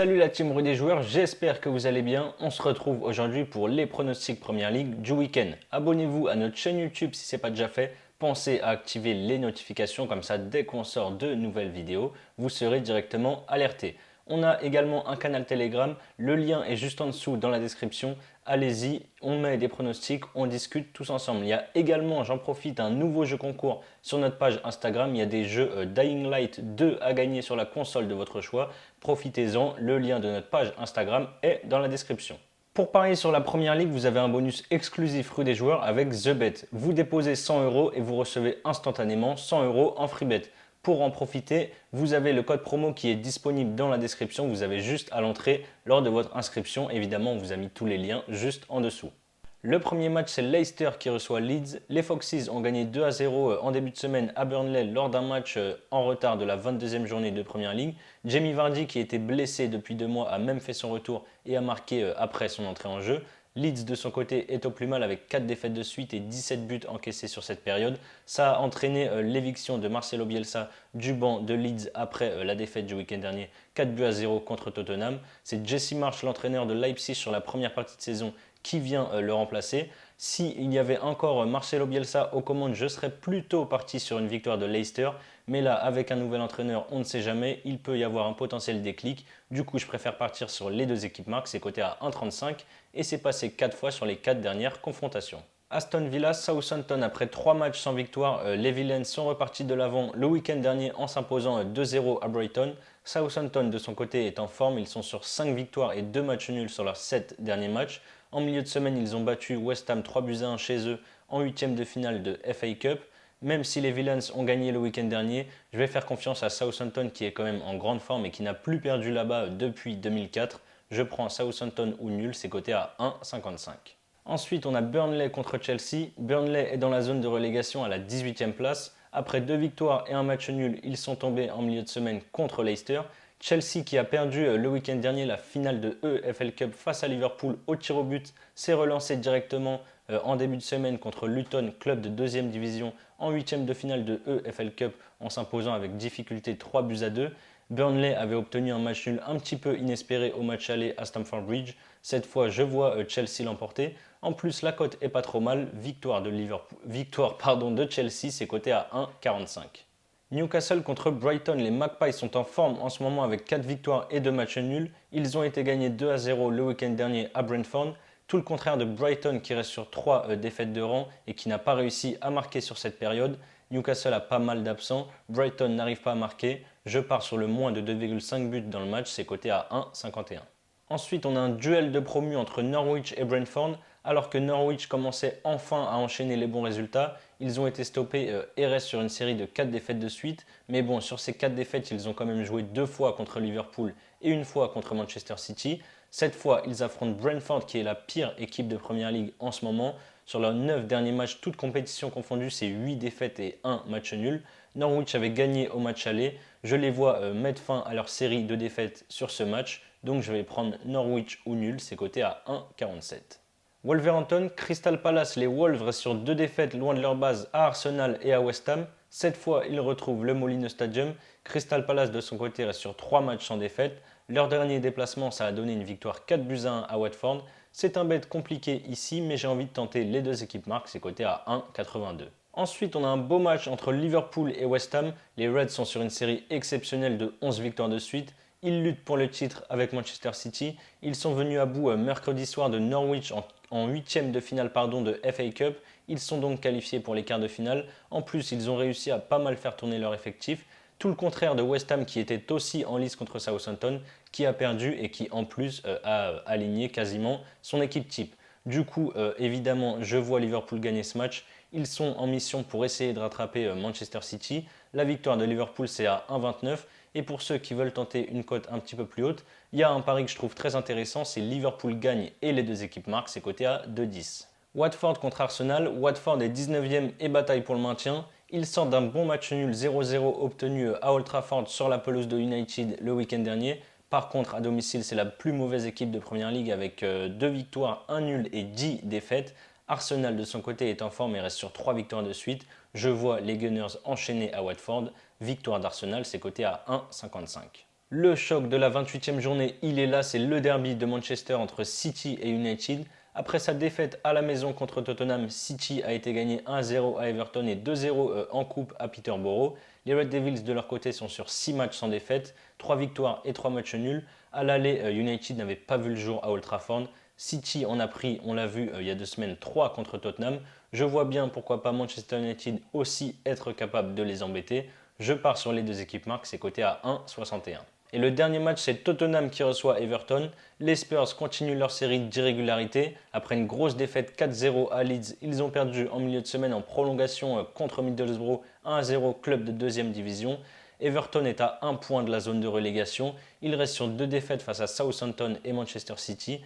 Salut la team Rue des joueurs, j'espère que vous allez bien. On se retrouve aujourd'hui pour les pronostics Première Ligue du week-end. Abonnez-vous à notre chaîne YouTube si ce n'est pas déjà fait. Pensez à activer les notifications, comme ça dès qu'on sort de nouvelles vidéos, vous serez directement alerté. On a également un canal Telegram, le lien est juste en dessous dans la description. Allez-y, on met des pronostics, on discute tous ensemble. Il y a également, j'en profite, un nouveau jeu concours sur notre page Instagram. Il y a des jeux Dying Light 2 à gagner sur la console de votre choix. Profitez-en, le lien de notre page Instagram est dans la description. Pour parier sur la première ligue, vous avez un bonus exclusif Rue des joueurs avec TheBet. Vous déposez 100 € et vous recevez instantanément 100 € en free bet. Pour en profiter, vous avez le code promo qui est disponible dans la description. Vous avez juste à l'entrée lors de votre inscription. Évidemment, on vous a mis tous les liens juste en dessous. Le premier match, c'est Leicester qui reçoit Leeds. Les Foxes ont gagné 2-0 en début de semaine à Burnley lors d'un match en retard de la 22e journée de Première Ligue. Jamie Vardy, qui était blessé depuis 2 mois, a même fait son retour et a marqué après son entrée en jeu. Leeds, de son côté, est au plus mal avec 4 défaites de suite et 17 buts encaissés sur cette période. Ça a entraîné l'éviction de Marcelo Bielsa du banc de Leeds après la défaite du week-end dernier, 4-0 contre Tottenham. C'est Jesse Marsch, l'entraîneur de Leipzig sur la première partie de saison, qui vient le remplacer. S'il y avait encore Marcelo Bielsa aux commandes, je serais plutôt parti sur une victoire de Leicester. Mais là, avec un nouvel entraîneur, on ne sait jamais, il peut y avoir un potentiel déclic. Du coup, je préfère partir sur les deux équipes marques, c'est coté à 1,35 et c'est passé 4 fois sur les 4 dernières confrontations. Aston Villa, Southampton, après 3 matchs sans victoire, les Villains sont repartis de l'avant le week-end dernier en s'imposant 2-0 à Brighton. Southampton, de son côté, est en forme, ils sont sur 5 victoires et 2 matchs nuls sur leurs 7 derniers matchs. En milieu de semaine, ils ont battu West Ham 3-1 chez eux en 8e de finale de FA Cup. Même si les Villains ont gagné le week-end dernier, je vais faire confiance à Southampton qui est quand même en grande forme et qui n'a plus perdu là-bas depuis 2004. Je prends Southampton ou nul, c'est coté à 1,55. Ensuite, on a Burnley contre Chelsea. Burnley est dans la zone de relégation à la 18e place. Après 2 victoires et un match nul, ils sont tombés en milieu de semaine contre Leicester. Chelsea, qui a perdu le week-end dernier la finale de EFL Cup face à Liverpool au tir au but, s'est relancé directement en début de semaine contre Luton, club de 2e division, en 8e de finale de EFL Cup en s'imposant avec difficulté 3-2. Burnley avait obtenu un match nul un petit peu inespéré au match aller à Stamford Bridge. Cette fois, je vois Chelsea l'emporter. En plus, la cote est pas trop mal. Victoire de Chelsea, c'est coté à 1,45. Newcastle contre Brighton, les Magpies sont en forme en ce moment avec 4 victoires et 2 matchs nuls. Ils ont été gagnés 2-0 le week-end dernier à Brentford. Tout le contraire de Brighton qui reste sur 3 défaites de rang et qui n'a pas réussi à marquer sur cette période. Newcastle a pas mal d'absents, Brighton n'arrive pas à marquer. Je pars sur le moins de 2,5 buts dans le match, c'est coté à 1,51. Ensuite, on a un duel de promus entre Norwich et Brentford. Alors que Norwich commençait enfin à enchaîner les bons résultats, ils ont été stoppés et restent sur une série de 4 défaites de suite. Mais bon, sur ces 4 défaites, ils ont quand même joué 2 fois contre Liverpool et une fois contre Manchester City. Cette fois, ils affrontent Brentford, qui est la pire équipe de Première Ligue en ce moment. Sur leurs 9 derniers matchs, toutes compétitions confondues, c'est 8 défaites et 1 match nul. Norwich avait gagné au match aller. Je les vois mettre fin à leur série de défaites sur ce match. Donc je vais prendre Norwich ou nul, c'est coté à 1,47. Wolverhampton, Crystal Palace, les Wolves restent sur 2 défaites loin de leur base à Arsenal et à West Ham. Cette fois, ils retrouvent le Molineux Stadium. Crystal Palace, de son côté, reste sur 3 matchs sans défaite. Leur dernier déplacement, ça a donné une victoire 4-1 à Watford. C'est un bet compliqué ici, mais j'ai envie de tenter les deux équipes marques, c'est coté à 1,82. Ensuite, on a un beau match entre Liverpool et West Ham. Les Reds sont sur une série exceptionnelle de 11 victoires de suite. Ils luttent pour le titre avec Manchester City. Ils sont venus à bout mercredi soir de Norwich en 8e de finale de FA Cup. Ils sont donc qualifiés pour les quarts de finale. En plus, ils ont réussi à pas mal faire tourner leur effectif. Tout le contraire de West Ham, qui était aussi en lice contre Southampton, qui a perdu et qui en plus a aligné quasiment son équipe type. Du coup, évidemment, je vois Liverpool gagner ce match. Ils sont en mission pour essayer de rattraper Manchester City. La victoire de Liverpool, c'est à 1,29. Et pour ceux qui veulent tenter une cote un petit peu plus haute, il y a un pari que je trouve très intéressant, c'est Liverpool gagne et les deux équipes marquent, c'est coté à 2,10. Watford contre Arsenal, Watford est 19e et bataille pour le maintien. Ils sortent d'un bon match nul 0-0 obtenu à Old Trafford sur la pelouse de United le week-end dernier. Par contre, à domicile, c'est la plus mauvaise équipe de Première Ligue avec 2 victoires, 1 nul et 10 défaites. Arsenal, de son côté, est en forme et reste sur 3 victoires de suite. Je vois les Gunners enchaîner à Watford. Victoire d'Arsenal, c'est coté à 1,55. Le choc de la 28e journée, il est là, c'est le derby de Manchester entre City et United. Après sa défaite à la maison contre Tottenham, City a été gagné 1-0 à Everton et 2-0 en coupe à Peterborough. Les Red Devils de leur côté sont sur 6 matchs sans défaite, 3 victoires et 3 matchs nuls. À l'aller, United n'avait pas vu le jour à Old Trafford. City en a pris, on l'a vu il y a 2 semaines, 3 contre Tottenham. Je vois bien pourquoi pas Manchester United aussi être capable de les embêter. Je pars sur les deux équipes marques, c'est coté à 1,61. Et le dernier match, c'est Tottenham qui reçoit Everton. Les Spurs continuent leur série d'irrégularité. Après une grosse défaite 4-0 à Leeds, ils ont perdu en milieu de semaine en prolongation contre Middlesbrough 1-0, club de 2e division. Everton est à 1 point de la zone de relégation. Il reste sur 2 défaites face à Southampton et Manchester City.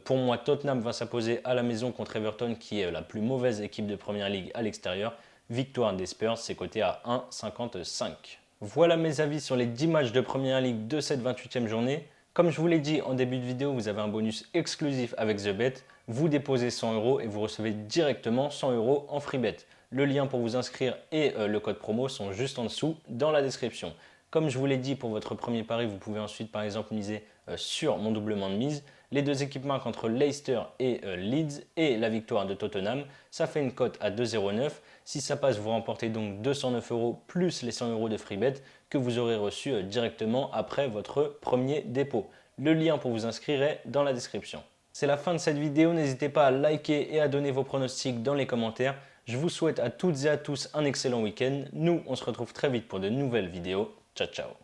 Pour moi, Tottenham va s'imposer à la maison contre Everton, qui est la plus mauvaise équipe de Première Ligue à l'extérieur. Victoire des Spurs, c'est coté à 1,55. Voilà mes avis sur les 10 matchs de Première Ligue de cette 28e journée. Comme je vous l'ai dit en début de vidéo, vous avez un bonus exclusif avec TheBet. Vous déposez 100 € et vous recevez directement 100 € en free bet. Le lien pour vous inscrire et le code promo sont juste en dessous dans la description. Comme je vous l'ai dit, pour votre premier pari, vous pouvez ensuite par exemple miser sur mon doublement de mise. Les deux équipes marquent entre Leicester et Leeds et la victoire de Tottenham. Ça fait une cote à 2,09. Si ça passe, vous remportez donc 209 € plus les 100 € de free bet que vous aurez reçu directement après votre premier dépôt. Le lien pour vous inscrire est dans la description. C'est la fin de cette vidéo. N'hésitez pas à liker et à donner vos pronostics dans les commentaires. Je vous souhaite à toutes et à tous un excellent week-end. Nous, on se retrouve très vite pour de nouvelles vidéos. Ciao, ciao.